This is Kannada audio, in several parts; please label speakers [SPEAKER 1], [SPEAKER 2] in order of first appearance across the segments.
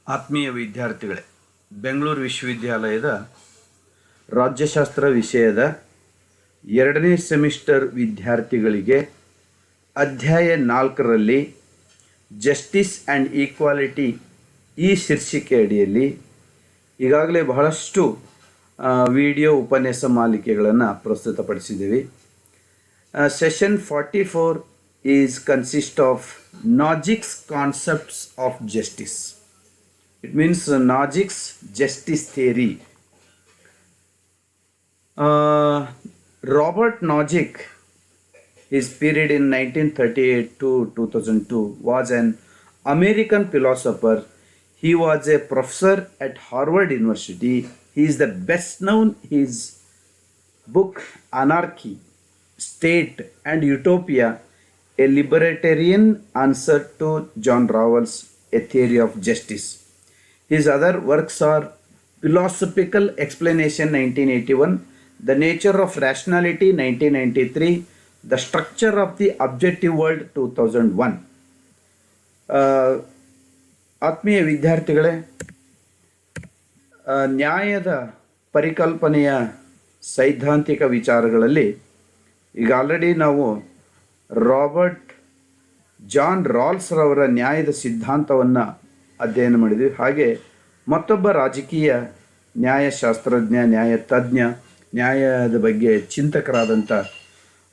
[SPEAKER 1] ಆತ್ಮೀಯ ವಿದ್ಯಾರ್ಥಿಗಳೇ, ಬೆಂಗಳೂರು ವಿಶ್ವವಿದ್ಯಾಲಯದ ರಾಜ್ಯಶಾಸ್ತ್ರ ವಿಷಯದ 2ನೇ ಸೆಮಿಸ್ಟರ್ ವಿದ್ಯಾರ್ಥಿಗಳಿಗೆ ಅಧ್ಯಾಯ 4ರಲ್ಲಿ ಜಸ್ಟಿಸ್ ಆ್ಯಂಡ್ ಈಕ್ವಾಲಿಟಿ ಈ ಶೀರ್ಷಿಕೆ ಅಡಿಯಲ್ಲಿ ಈಗಾಗಲೇ ಬಹಳಷ್ಟು ವಿಡಿಯೋ ಉಪನ್ಯಾಸ ಮಾಲಿಕೆಗಳನ್ನು ಪ್ರಸ್ತುತಪಡಿಸಿದ್ದೀವಿ. Session 44 is consist of Nozick's concepts of justice. It means Nojik's justice theory. Robert Nozick, his period in 1938 to 2002, was an American philosopher. He was a professor at Harvard University. He is the best known his book Anarchy, State and Utopia, a libertarian answer to John Rawls' A Theory of Justice. His other works are Philosophical Explanation 1981, The Nature of Rationality 1993, The Structure of the Objective World 2001. ಆತ್ಮೀಯ ವಿದ್ಯಾರ್ಥಿಗಳೇ, ನ್ಯಾಯದ ಪರಿಕಲ್ಪನೆಯ ಸೈದ್ಧಾಂತಿಕ ವಿಚಾರಗಳಲ್ಲಿ ಈಗ ಆಲ್ರೆಡಿ ನಾವು ಜಾನ್ ರಾಲ್ಸ್ರವರ ನ್ಯಾಯದ ಸಿದ್ಧಾಂತವನ್ನು ಅಧ್ಯಯನ ಮಾಡಿದ್ವಿ. ಹಾಗೆ ಮತ್ತೊಬ್ಬ ರಾಜಕೀಯ ನ್ಯಾಯಶಾಸ್ತ್ರಜ್ಞ, ನ್ಯಾಯತಜ್ಞ, ನ್ಯಾಯದ ಬಗ್ಗೆ ಚಿಂತಕರಾದಂಥ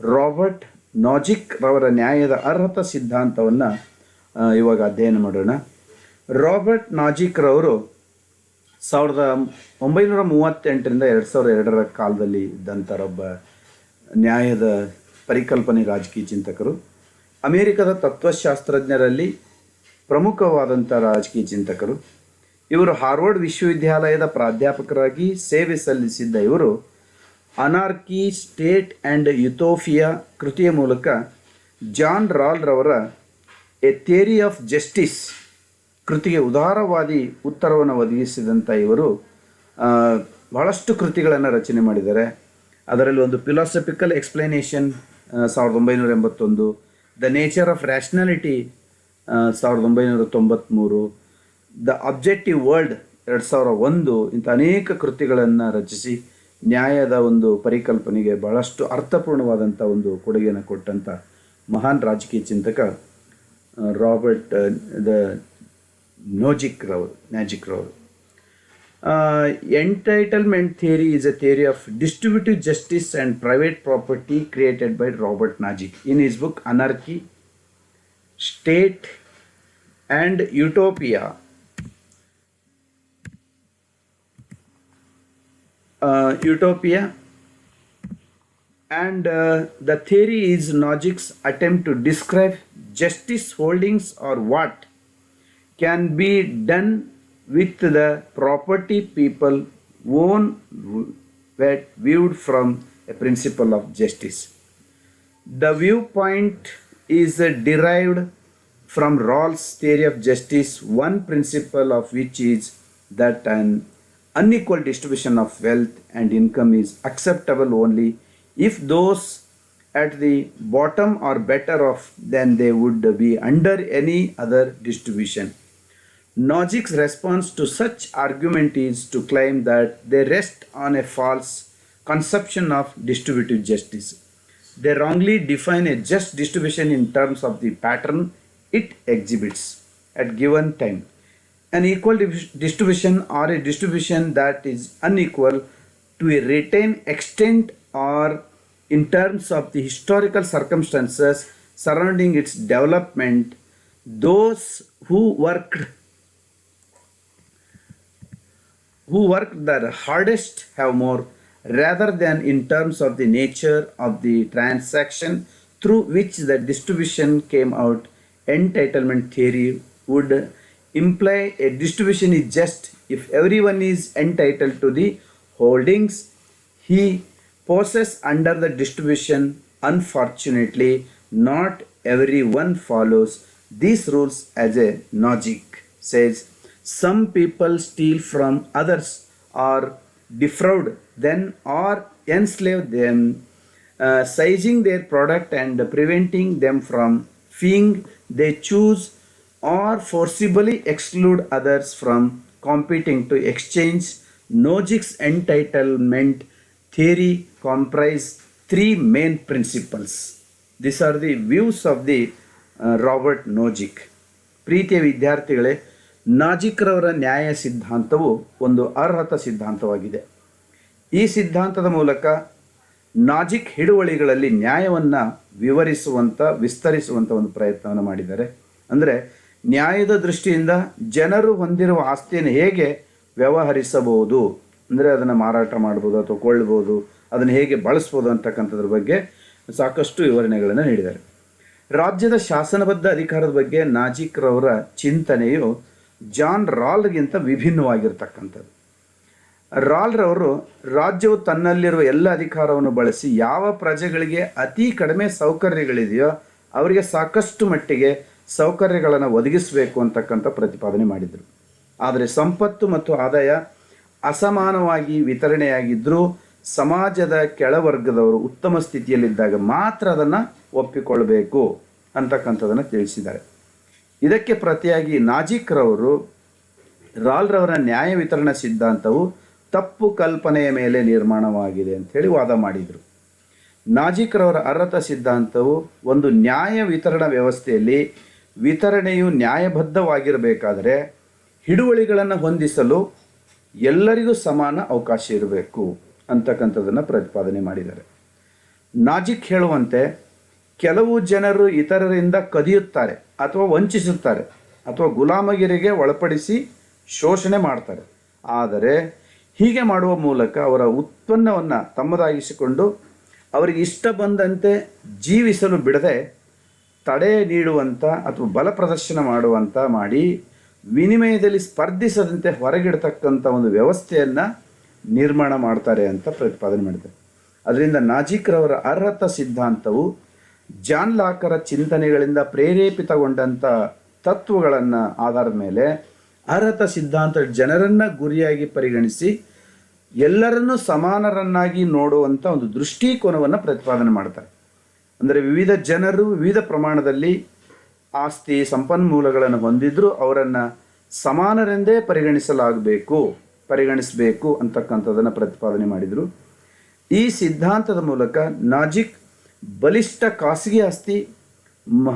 [SPEAKER 1] ರಾಬರ್ಟ್ ನಾಜಿಕ್ ರವರ ನ್ಯಾಯದ ಅರ್ಹತಾ ಸಿದ್ಧಾಂತವನ್ನು ಇವಾಗ ಅಧ್ಯಯನ ಮಾಡೋಣ. ರಾಬರ್ಟ್ ನಾಜಿಕ್ ರವರು 1938ರಿಂದ 2002ರ ಕಾಲದಲ್ಲಿ ಇದ್ದಂಥರೊಬ್ಬ ನ್ಯಾಯದ ಪರಿಕಲ್ಪನೆ ರಾಜಕೀಯ ಚಿಂತಕರು. ಅಮೇರಿಕದ ತತ್ವಶಾಸ್ತ್ರಜ್ಞರಲ್ಲಿ ಪ್ರಮುಖವಾದಂಥ ರಾಜಕೀಯ ಚಿಂತಕರು. ಇವರು ಹಾರ್ವರ್ಡ್ ವಿಶ್ವವಿದ್ಯಾಲಯದ ಪ್ರಾಧ್ಯಾಪಕರಾಗಿ ಸೇವೆ ಸಲ್ಲಿಸಿದ್ದ ಇವರು ಅನಾರ್ಕಿ, ಸ್ಟೇಟ್ ಆ್ಯಂಡ್ ಯುಟೋಪಿಯಾ ಕೃತಿಯ ಮೂಲಕ ಜಾನ್ ರಾಲ್ರವರ ಎ ಥಿಯರಿ ಆಫ್ ಜಸ್ಟಿಸ್ ಕೃತಿಗೆ ಉದಾರವಾದಿ ಉತ್ತರವನ್ನು ಒದಗಿಸಿದಂಥ ಇವರು ಬಹಳಷ್ಟು ಕೃತಿಗಳನ್ನು ರಚನೆ ಮಾಡಿದ್ದಾರೆ. ಅದರಲ್ಲಿ ಒಂದು philosophical explanation 1981, the nature of rationality 1993, the objective world 2001, ಇಂಥ ಅನೇಕ ಕೃತಿಗಳನ್ನು ರಚಿಸಿ ನ್ಯಾಯದ ಒಂದು ಪರಿಕಲ್ಪನೆಗೆ ಬಹಳಷ್ಟು ಅರ್ಥಪೂರ್ಣವಾದಂಥ ಒಂದು ಕೊಡುಗೆಯನ್ನು ಕೊಟ್ಟಂಥ ಮಹಾನ್ ರಾಜಕೀಯ ಚಿಂತಕ ರಾಬರ್ಟ್ ನಾಜಿಕ್ ರವರು. Entitlement theory is a theory of distributive justice and private property created by Robert Nozick in his book Anarchy, State and Utopia. The theory is Nojik's attempt to describe justice holdings or what can be done with the property people own viewed from a principle of justice. The viewpoint is derived from Rawls' theory of justice, one principle of which is that an unequal distribution of wealth and income is acceptable only if those at the bottom are better off than they would be under any other distribution. Nojik's response to such argument is to claim that they rest on a false conception of distributive justice. They wrongly define a just distribution in terms of the pattern it exhibits at given time. An equal distribution or a distribution that is unequal to a retained extent or in terms of the historical circumstances surrounding its development, those who worked the hardest have more, rather than in terms of the nature of the transaction through which the distribution came out. Entitlement theory would imply a distribution is just if everyone is entitled to the holdings he possesses under the distribution. Unfortunately, not everyone follows these rules, as a Nozick says. Some people steal from others or defraud them or enslave them, seizing their product and preventing them from feeing. They choose or forcibly exclude others from competing to exchange. Nogic's entitlement theory comprise three main principles. These are the views of the Robert Nozick. ಪ್ರೀತಿಯ ವಿದ್ಯಾರ್ಥಿಗಳೇ, ನಾಜಿಕ್ರವರ ನ್ಯಾಯ ಸಿದ್ಧಾಂತವು ಒಂದು ಅರ್ಹತಾ ಸಿದ್ಧಾಂತವಾಗಿದೆ. ಈ ಸಿದ್ಧಾಂತದ ಮೂಲಕ ನಾಜಿಕ್ ಹಿಡುವಳಿಗಳಲ್ಲಿ ನ್ಯಾಯವನ್ನು ವಿಸ್ತರಿಸುವಂಥ ಒಂದು ಪ್ರಯತ್ನವನ್ನು ಮಾಡಿದ್ದಾರೆ. ಅಂದರೆ ನ್ಯಾಯದ ದೃಷ್ಟಿಯಿಂದ ಜನರು ಹೊಂದಿರುವ ಆಸ್ತಿಯನ್ನು ಹೇಗೆ ವ್ಯವಹರಿಸಬಹುದು, ಅಂದರೆ ಅದನ್ನು ಮಾರಾಟ ಮಾಡ್ಬೋದು ಅಥವಾ ಕೊಳ್ಳಬಹುದು, ಅದನ್ನು ಹೇಗೆ ಬಳಸ್ಬೋದು ಅಂತಕ್ಕಂಥದ್ರ ಬಗ್ಗೆ ಸಾಕಷ್ಟು ವಿವರಣೆಗಳನ್ನು ನೀಡಿದ್ದಾರೆ. ರಾಜ್ಯದ ಶಾಸನಬದ್ಧ ಅಧಿಕಾರದ ಬಗ್ಗೆ ನಾಜಿಕ್ರವರ ಚಿಂತನೆಯು ಜಾನ್ ರಾಲ್ಗಿಂತ ವಿಭಿನ್ನವಾಗಿರ್ತಕ್ಕಂಥದ್ದು. ರಾಲ್ರವರು ರಾಜ್ಯವು ತನ್ನಲ್ಲಿರುವ ಎಲ್ಲ ಅಧಿಕಾರವನ್ನು ಬಳಸಿ ಯಾವ ಪ್ರಜೆಗಳಿಗೆ ಅತಿ ಕಡಿಮೆ ಸೌಕರ್ಯಗಳಿದೆಯೋ ಅವರಿಗೆ ಸಾಕಷ್ಟು ಮಟ್ಟಿಗೆ ಸೌಕರ್ಯಗಳನ್ನು ಒದಗಿಸಬೇಕು ಅಂತಕ್ಕಂಥ ಪ್ರತಿಪಾದನೆ ಮಾಡಿದರು. ಆದರೆ ಸಂಪತ್ತು ಮತ್ತು ಆದಾಯ ಅಸಮಾನವಾಗಿ ವಿತರಣೆಯಾಗಿದ್ದರೂ ಸಮಾಜದ ಕೆಳವರ್ಗದವರು ಉತ್ತಮ ಸ್ಥಿತಿಯಲ್ಲಿದ್ದಾಗ ಮಾತ್ರ ಅದನ್ನು ಒಪ್ಪಿಕೊಳ್ಳಬೇಕು ಅಂತಕ್ಕಂಥದ್ದನ್ನು ತಿಳಿಸಿದ್ದಾರೆ. ಇದಕ್ಕೆ ಪ್ರತಿಯಾಗಿ ನಾಜಿಕ್ರವರು ರಾಲ್ರವರ ನ್ಯಾಯ ವಿತರಣಾ ಸಿದ್ಧಾಂತವು ತಪ್ಪು ಕಲ್ಪನೆಯ ಮೇಲೆ ನಿರ್ಮಾಣವಾಗಿದೆ ಅಂಥೇಳಿ ವಾದ ಮಾಡಿದರು. ನಾಜಿಕ್ರವರ ಅರ್ಹತಾ ಸಿದ್ಧಾಂತವು ಒಂದು ನ್ಯಾಯ ವಿತರಣಾ ವ್ಯವಸ್ಥೆಯಲ್ಲಿ ವಿತರಣೆಯು ನ್ಯಾಯಬದ್ಧವಾಗಿರಬೇಕಾದರೆ ಹಿಡುವಳಿಗಳನ್ನು ಹೊಂದಿಸಲು ಎಲ್ಲರಿಗೂ ಸಮಾನ ಅವಕಾಶ ಇರಬೇಕು ಅಂತಕ್ಕಂಥದ್ದನ್ನು ಪ್ರತಿಪಾದನೆ ಮಾಡಿದ್ದಾರೆ. ನಾಜಿಕ್ ಹೇಳುವಂತೆ ಕೆಲವು ಜನರು ಇತರರಿಂದ ಕದಿಯುತ್ತಾರೆ ಅಥವಾ ವಂಚಿಸುತ್ತಾರೆ ಅಥವಾ ಗುಲಾಮಗಿರಿಗೆ ಒಳಪಡಿಸಿ ಶೋಷಣೆ ಮಾಡ್ತಾರೆ. ಆದರೆ ಹೀಗೆ ಮಾಡುವ ಮೂಲಕ ಅವರ ಉತ್ಪನ್ನವನ್ನು ತಮ್ಮದಾಗಿಸಿಕೊಂಡು ಅವರಿಗೆ ಇಷ್ಟ ಬಂದಂತೆ ಜೀವಿಸಲು ಬಿಡದೆ ತಡೆ ನೀಡುವಂಥ ಅಥವಾ ಬಲ ಪ್ರದರ್ಶನ ಮಾಡುವಂಥ ಮಾಡಿ ವಿನಿಮಯದಲ್ಲಿ ಸ್ಪರ್ಧಿಸದಂತೆ ಹೊರಗಿಡ್ತಕ್ಕಂಥ ಒಂದು ವ್ಯವಸ್ಥೆಯನ್ನು ನಿರ್ಮಾಣ ಮಾಡ್ತಾರೆ ಅಂತ ಪ್ರತಿಪಾದನೆ ಮಾಡಿದ್ದಾರೆ. ಅದರಿಂದ ನಾಜಿಕ್ರವರ ಅರ್ಹತಾ ಸಿದ್ಧಾಂತವು ಜಾನ್ ಲಾಕರ ಚಿಂತನೆಗಳಿಂದ ಪ್ರೇರೇಪಿತಗೊಂಡಂಥ ತತ್ವಗಳನ್ನು ಆಧಾರದ ಮೇಲೆ ಅರ್ಹತಾ ಸಿದ್ಧಾಂತ ಜನರನ್ನು ಗುರಿಯಾಗಿ ಪರಿಗಣಿಸಿ ಎಲ್ಲರನ್ನೂ ಸಮಾನರನ್ನಾಗಿ ನೋಡುವಂಥ ಒಂದು ದೃಷ್ಟಿಕೋನವನ್ನು ಪ್ರತಿಪಾದನೆ ಮಾಡ್ತಾರೆ. ಅಂದರೆ ವಿವಿಧ ಜನರು ವಿವಿಧ ಪ್ರಮಾಣದಲ್ಲಿ ಆಸ್ತಿ ಸಂಪನ್ಮೂಲಗಳನ್ನು ಹೊಂದಿದ್ರೂ ಅವರನ್ನು ಸಮಾನರೆಂದೇ ಪರಿಗಣಿಸಬೇಕು ಅಂತಕ್ಕಂಥದ್ದನ್ನು ಪ್ರತಿಪಾದನೆ ಮಾಡಿದರು. ಈ ಸಿದ್ಧಾಂತದ ಮೂಲಕ ನಾಜಿಕ್ ಬಲಿಷ್ಠ ಖಾಸಗಿ ಆಸ್ತಿ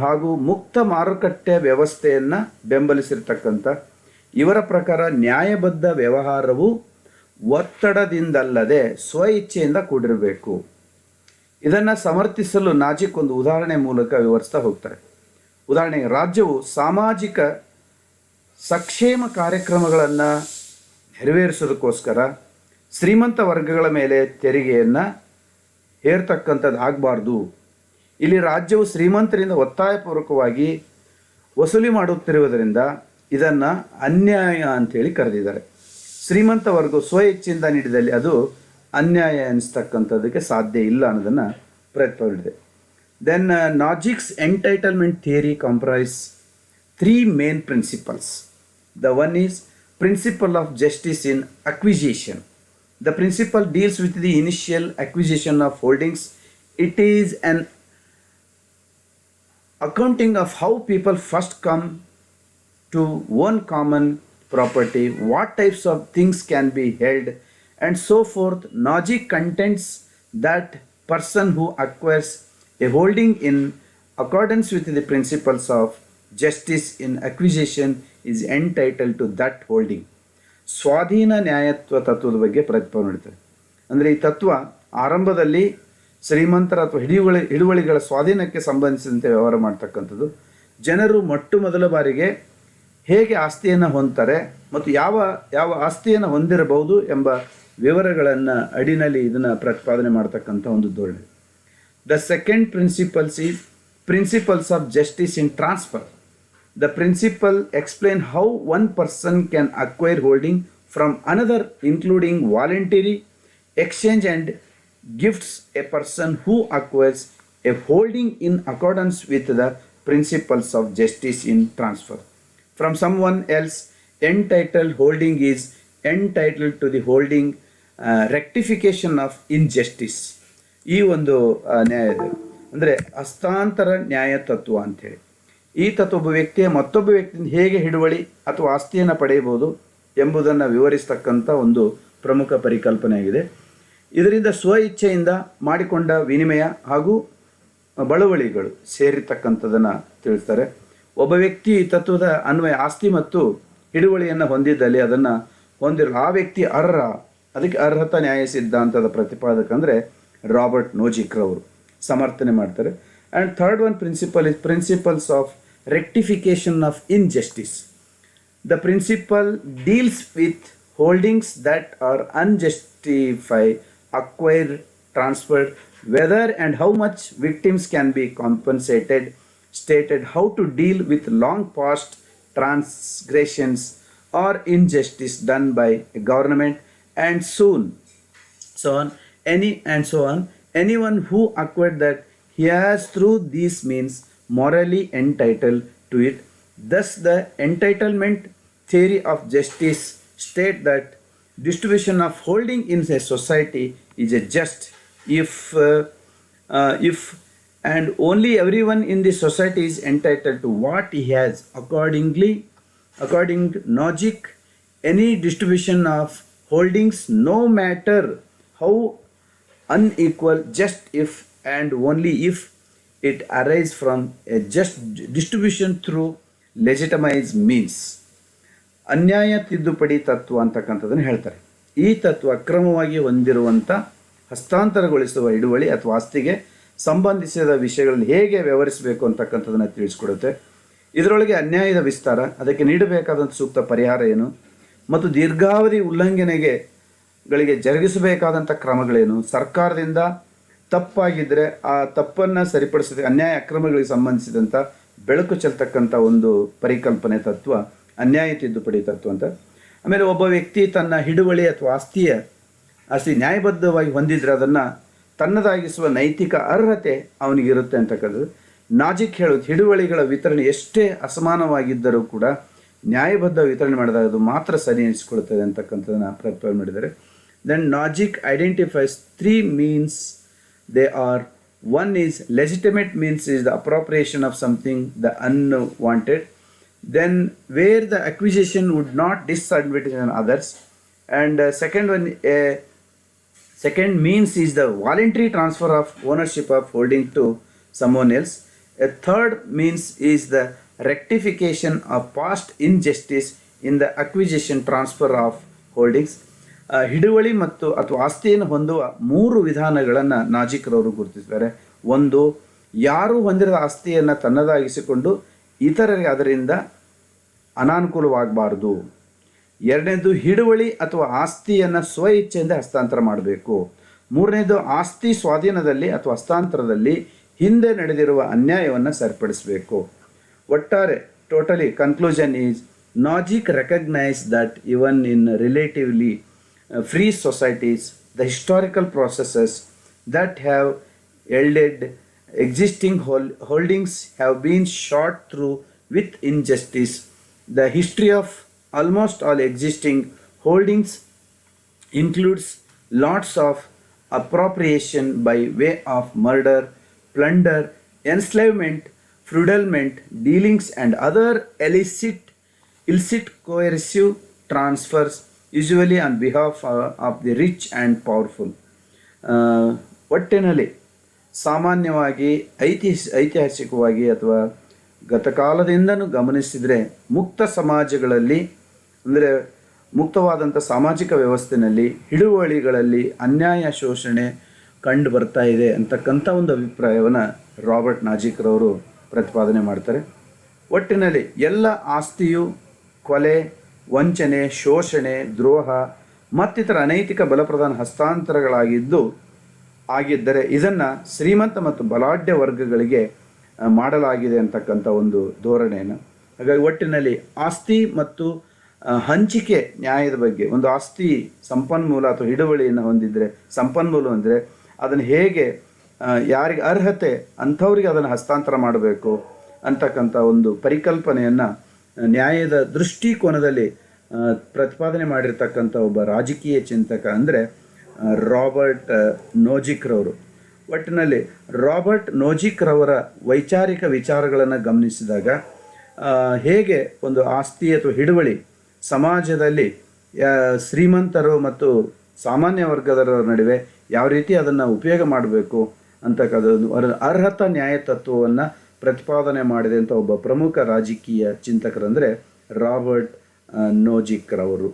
[SPEAKER 1] ಹಾಗೂ ಮುಕ್ತ ಮಾರುಕಟ್ಟೆ ವ್ಯವಸ್ಥೆಯನ್ನು ಬೆಂಬಲಿಸಿರ್ತಕ್ಕಂಥ ಇವರ ಪ್ರಕಾರ ನ್ಯಾಯಬದ್ಧ ವ್ಯವಹಾರವು ಒತ್ತಡದಿಂದಲ್ಲದೆ ಸ್ವ ಇಚ್ಛೆಯಿಂದ ಕೂಡಿರಬೇಕು. ಇದನ್ನು ಸಮರ್ಥಿಸಲು ನಾಜಿಕ್ ಒಂದು ಉದಾಹರಣೆ ಮೂಲಕ ವಿವರಿಸ್ತಾ ಹೋಗ್ತಾರೆ. ಉದಾಹರಣೆಗೆ, ರಾಜ್ಯವು ಸಾಮಾಜಿಕ ಸಕ್ಷೇಮ ಕಾರ್ಯಕ್ರಮಗಳನ್ನು ನೆರವೇರಿಸೋದಕ್ಕೋಸ್ಕರ ಶ್ರೀಮಂತ ವರ್ಗಗಳ ಮೇಲೆ ತೆರಿಗೆಯನ್ನು ಹೇರ್ತಕ್ಕಂಥದ್ದು ಆಗಬಾರ್ದು. ಇಲ್ಲಿ ರಾಜ್ಯವು ಶ್ರೀಮಂತರಿಂದ ಒತ್ತಾಯಪೂರ್ವಕವಾಗಿ ವಸೂಲಿ ಮಾಡುತ್ತಿರುವುದರಿಂದ ಇದನ್ನು ಅನ್ಯಾಯ ಅಂಥೇಳಿ ಕರೆದಿದ್ದಾರೆ. ಶ್ರೀಮಂತ ವರ್ಗವು ಸ್ವ ಇಚ್ಛೆಯಿಂದ ನೀಡಿದಲ್ಲಿ ಅದು ಅನ್ಯಾಯ ಅನಿಸ್ತಕ್ಕಂಥದ್ದಕ್ಕೆ ಸಾಧ್ಯ ಇಲ್ಲ ಅನ್ನೋದನ್ನು ಪ್ರತಿಪಾದಿಸಿದೆ. Then Nozick's entitlement theory comprise three main principles. The one is principle of justice in acquisition. The principle deals with the initial acquisition of holdings. It is an accounting of how people first come to own common property, what types of things can be held, and so forth. Logic contends that person who acquires a holding in accordance with the principles of justice in acquisition is entitled to that holding. ಸ್ವಾಧೀನ ನ್ಯಾಯತ್ವ ತತ್ವದ ಬಗ್ಗೆ ಪ್ರತಿಪಾದನೆ ಮಾಡ್ತಾರೆ. ಅಂದರೆ ಈ ತತ್ವ ಆರಂಭದಲ್ಲಿ ಶ್ರೀಮಂತರ ಅಥವಾ ಹಿಡುವಳಿಗಳ ಸ್ವಾಧೀನಕ್ಕೆ ಸಂಬಂಧಿಸಿದಂತೆ ವ್ಯವಹಾರ ಮಾಡ್ತಕ್ಕಂಥದ್ದು. ಜನರು ಮೊದಲ ಬಾರಿಗೆ ಹೇಗೆ ಆಸ್ತಿಯನ್ನು ಹೊಂದ್ತಾರೆ ಮತ್ತು ಯಾವ ಆಸ್ತಿಯನ್ನು ಹೊಂದಿರಬಹುದು ಎಂಬ ವಿವರಗಳನ್ನು ಅಡಿನಲ್ಲಿ ಇದನ್ನು ಪ್ರತಿಪಾದನೆ ಮಾಡ್ತಕ್ಕಂಥ ಒಂದು ಧೋರಣೆ. The second principles of justice in transfer. The principle explain how one person can acquire holding from another, including voluntary exchange and gifts. A person who acquires a holding in accordance with the principles of justice in transfer from someone else, entitled holding is entitled to the holding rectification of injustice. ಈ ಒಂದು ನ್ಯಾಯ ಅಂದರೆ ಹಸ್ತಾಂತರ ನ್ಯಾಯ ತತ್ವ ಅಂಥೇಳಿ ಈ ತತ್ವ ಒಬ್ಬ ವ್ಯಕ್ತಿಯ ಮತ್ತೊಬ್ಬ ವ್ಯಕ್ತಿಯಿಂದ ಹೇಗೆ ಹಿಡುವಳಿ ಅಥವಾ ಆಸ್ತಿಯನ್ನು ಪಡೆಯಬಹುದು ಎಂಬುದನ್ನು ವಿವರಿಸ್ತಕ್ಕಂಥ ಒಂದು ಪ್ರಮುಖ ಪರಿಕಲ್ಪನೆಯಾಗಿದೆ. ಇದರಿಂದ ಸ್ವ ಇಚ್ಛೆಯಿಂದ ಮಾಡಿಕೊಂಡ ವಿನಿಮಯ ಹಾಗೂ ಬಳುವಳಿಗಳು ಸೇರಿರ್ತಕ್ಕಂಥದ್ದನ್ನು ತಿಳಿಸ್ತಾರೆ. ಒಬ್ಬ ವ್ಯಕ್ತಿ ಈ ತತ್ವದ ಅನ್ವಯ ಆಸ್ತಿ ಮತ್ತು ಹಿಡುವಳಿಯನ್ನು ಹೊಂದಿದ್ದಲ್ಲಿ ಅದನ್ನು ಹೊಂದಿರಲು ಆ ವ್ಯಕ್ತಿ ಅರ್ಹ. ಅದಕ್ಕೆ ಅರ್ಹತಾ ನ್ಯಾಯ ಸಿದ್ಧಾಂತದ ಪ್ರತಿಪಾದಕ ಅಂದರೆ ರಾಬರ್ಟ್ ನೋಜಿಕ್ರವರು ಸಮರ್ಥನೆ ಮಾಡ್ತಾರೆ. And third one principle is principles of rectification of injustice. The principle deals with holdings that are unjustified, acquired, transferred, whether and how much victims can be compensated, stated how to deal with long past transgressions or injustice done by a government, and so on. Anyone who acquired that he has through these means morally entitled to it. Thus, the entitlement theory of justice state that distribution of holding in a society is a just if and only everyone in the society is entitled to what he has. According to logic, any distribution of holdings, no matter how unequal, just if and only if it arises from a just distribution through legitimized means. ಅನ್ಯಾಯ ತಿದ್ದುಪಡಿ ತತ್ವ ಅಂತಕ್ಕಂಥದ್ದನ್ನು ಹೇಳ್ತಾರೆ. ಈ ತತ್ವ ಅಕ್ರಮವಾಗಿ ಹೊಂದಿರುವಂಥ ಹಸ್ತಾಂತರಗೊಳಿಸುವ ಹಿಡುವಳಿ ಅಥವಾ ಆಸ್ತಿಗೆ ಸಂಬಂಧಿಸಿದ ವಿಷಯಗಳಲ್ಲಿ ಹೇಗೆ ವ್ಯವಹರಿಸಬೇಕು ಅಂತಕ್ಕಂಥದ್ದನ್ನು ತಿಳಿಸ್ಕೊಡುತ್ತೆ. ಇದರೊಳಗೆ ಅನ್ಯಾಯದ ವಿಸ್ತಾರ, ಅದಕ್ಕೆ ನೀಡಬೇಕಾದಂಥ ಸೂಕ್ತ ಪರಿಹಾರ ಏನು, ಮತ್ತು ದೀರ್ಘಾವಧಿ ಉಲ್ಲಂಘನೆಗಳಿಗೆ ಜರುಗಿಸಬೇಕಾದಂಥ ಕ್ರಮಗಳೇನು, ಸರ್ಕಾರದಿಂದ ತಪ್ಪಾಗಿದ್ದರೆ ಆ ತಪ್ಪನ್ನು ಸರಿಪಡಿಸಿದ ಅನ್ಯಾಯ ಅಕ್ರಮಗಳಿಗೆ ಸಂಬಂಧಿಸಿದಂಥ ಬೆಳಕು ಚೆಲ್ತಕ್ಕಂಥ ಒಂದು ಪರಿಕಲ್ಪನೆ ತತ್ವ ಅನ್ಯಾಯ ತಿದ್ದುಪಡಿ ತತ್ವ ಅಂತ. ಆಮೇಲೆ ಒಬ್ಬ ವ್ಯಕ್ತಿ ತನ್ನ ಹಿಡುವಳಿ ಅಥವಾ ಆಸ್ತಿ ನ್ಯಾಯಬದ್ಧವಾಗಿ ಹೊಂದಿದ್ರೆ ಅದನ್ನು ತನ್ನದಾಗಿಸುವ ನೈತಿಕ ಅರ್ಹತೆ ಅವನಿಗಿರುತ್ತೆ ಅಂತಕ್ಕಂಥದ್ದು. ನಾಜಿಕ್ ಹೇಳೋದು ಹಿಡುವಳಿಗಳ ವಿತರಣೆ ಎಷ್ಟೇ ಅಸಮಾನವಾಗಿದ್ದರೂ ಕೂಡ ನ್ಯಾಯಬದ್ಧ ವಿತರಣೆ ಮಾಡಿದಾಗ ಅದು ಮಾತ್ರ ಸರಿ ಎನಿಸಿಕೊಳ್ಳುತ್ತದೆ ಅಂತಕ್ಕಂಥದ್ದನ್ನು ಪ್ರತಿಪಾದನೆ ಮಾಡಿದ್ದಾರೆ. Then Nozick identifies 3 means. They are: one is legitimate means is the appropriation of something the unwanted, then where the acquisition would not disadvantage others, and second one, second means is the voluntary transfer of ownership of holding to someone else. A third means is the rectification of past injustice in the acquisition transfer of holdings. ಹಿಡುವಳಿ ಮತ್ತು ಅಥವಾ ಆಸ್ತಿಯನ್ನು ಹೊಂದುವ 3 ವಿಧಾನಗಳನ್ನು ನಾಜಿಕ್ರವರು ಗುರುತಿಸಿದ್ದಾರೆ. ಒಂದು, ಯಾರು ಹೊಂದಿರದ ಆಸ್ತಿಯನ್ನು ತನ್ನದಾಗಿಸಿಕೊಂಡು ಇತರರಿಗೆ ಅದರಿಂದ ಅನಾನುಕೂಲವಾಗಬಾರ್ದು. ಎರಡನೇದು, ಹಿಡುವಳಿ ಅಥವಾ ಆಸ್ತಿಯನ್ನು ಸ್ವ ಇಚ್ಛೆಯಿಂದ ಹಸ್ತಾಂತರ ಮಾಡಬೇಕು. ಮೂರನೇದು, ಆಸ್ತಿ ಸ್ವಾಧೀನದಲ್ಲಿ ಅಥವಾ ಹಸ್ತಾಂತರದಲ್ಲಿ ಹಿಂದೆ ನಡೆದಿರುವ ಅನ್ಯಾಯವನ್ನು ಸರಿಪಡಿಸಬೇಕು. ಒಟ್ಟಾರೆ totally conclusion is Nozick recognise that even in relatively free societies, the historical processes that have yielded existing holdings have been shot through with injustice. The history of almost all existing holdings includes lots of appropriation by way of murder, plunder, enslavement, fraudulent dealings, and other illicit coercive transfers, usually on behalf of the rich and powerful. ಒಟ್ಟಿನಲ್ಲಿ ಸಾಮಾನ್ಯವಾಗಿ ಐತಿಹಾಸಿಕವಾಗಿ ಅಥವಾ ಗತಕಾಲದಿಂದನೂ ಗಮನಿಸಿದರೆ ಮುಕ್ತ ಸಮಾಜಗಳಲ್ಲಿ ಅಂದರೆ ಮುಕ್ತವಾದಂಥ ಸಾಮಾಜಿಕ ವ್ಯವಸ್ಥೆಯಲ್ಲಿ ಹಿಡುವಳಿಗಳಲ್ಲಿ ಅನ್ಯಾಯ ಶೋಷಣೆ ಕಂಡು ಬರ್ತಾ ಇದೆ ಅಂತಕ್ಕಂಥ ಒಂದು ಅಭಿಪ್ರಾಯವನ್ನು ರಾಬರ್ಟ್ ನಾಜಿಕ್ರವರು ಪ್ರತಿಪಾದನೆ ಮಾಡ್ತಾರೆ. ಒಟ್ಟಿನಲ್ಲಿ ಎಲ್ಲ ಆಸ್ತಿಯು ಕೊಲೆ, ವಂಚನೆ, ಶೋಷಣೆ, ದ್ರೋಹ ಮತ್ತಿತರ ಅನೈತಿಕ ಬಲಪ್ರಧಾನ ಆಗಿದ್ದರೆ ಇದನ್ನು ಶ್ರೀಮಂತ ಮತ್ತು ಬಲಾಢ್ಯ ವರ್ಗಗಳಿಗೆ ಮಾಡಲಾಗಿದೆ ಅಂತಕ್ಕಂಥ ಒಂದು ಧೋರಣೆಯನ್ನು. ಹಾಗಾಗಿ ಒಟ್ಟಿನಲ್ಲಿ ಆಸ್ತಿ ಮತ್ತು ಹಂಚಿಕೆ ನ್ಯಾಯದ ಬಗ್ಗೆ, ಒಂದು ಆಸ್ತಿ ಸಂಪನ್ಮೂಲ ಅಥವಾ ಹಿಡುವಳಿಯನ್ನು ಹೊಂದಿದರೆ, ಸಂಪನ್ಮೂಲ ಹೊಂದಿದರೆ ಅದನ್ನು ಹೇಗೆ ಯಾರಿಗೆ ಅರ್ಹತೆ ಅಂಥವ್ರಿಗೆ ಅದನ್ನು ಹಸ್ತಾಂತರ ಮಾಡಬೇಕು ಅಂತಕ್ಕಂಥ ಒಂದು ಪರಿಕಲ್ಪನೆಯನ್ನು ನ್ಯಾಯದ ದೃಷ್ಟಿಕೋನದಲ್ಲಿ ಪ್ರತಿಪಾದನೆ ಮಾಡಿರ್ತಕ್ಕಂಥ ಒಬ್ಬ ರಾಜಕೀಯ ಚಿಂತಕ ಅಂದರೆ ರಾಬರ್ಟ್ ನೋಜಿಕ್ರವರು. ಒಟ್ಟಿನಲ್ಲಿ ರಾಬರ್ಟ್ ನೋಜಿಕ್ ರವರ ವೈಚಾರಿಕ ವಿಚಾರಗಳನ್ನು ಗಮನಿಸಿದಾಗ ಹೇಗೆ ಒಂದು ಆಸ್ತಿ ಅಥವಾ ಹಿಡುವಳಿ ಸಮಾಜದಲ್ಲಿ ಶ್ರೀಮಂತರು ಮತ್ತು ಸಾಮಾನ್ಯ ವರ್ಗದವರ ನಡುವೆ ಯಾವ ರೀತಿ ಅದನ್ನು ಉಪಯೋಗ ಮಾಡಬೇಕು ಅಂತಕ್ಕಂಥದ್ದು ಅರ್ಹತಾ ನ್ಯಾಯ ತತ್ವವನ್ನು ಪ್ರತಿಪಾದನೆ ಮಾಡಿದೆ ಅಂತ ಒಬ್ಬ ಪ್ರಮುಖ ರಾಜಕೀಯ ಚಿಂತಕರಂದರೆ ರಾಬರ್ಟ್ ನೋಜಿಕ್ ರವರು.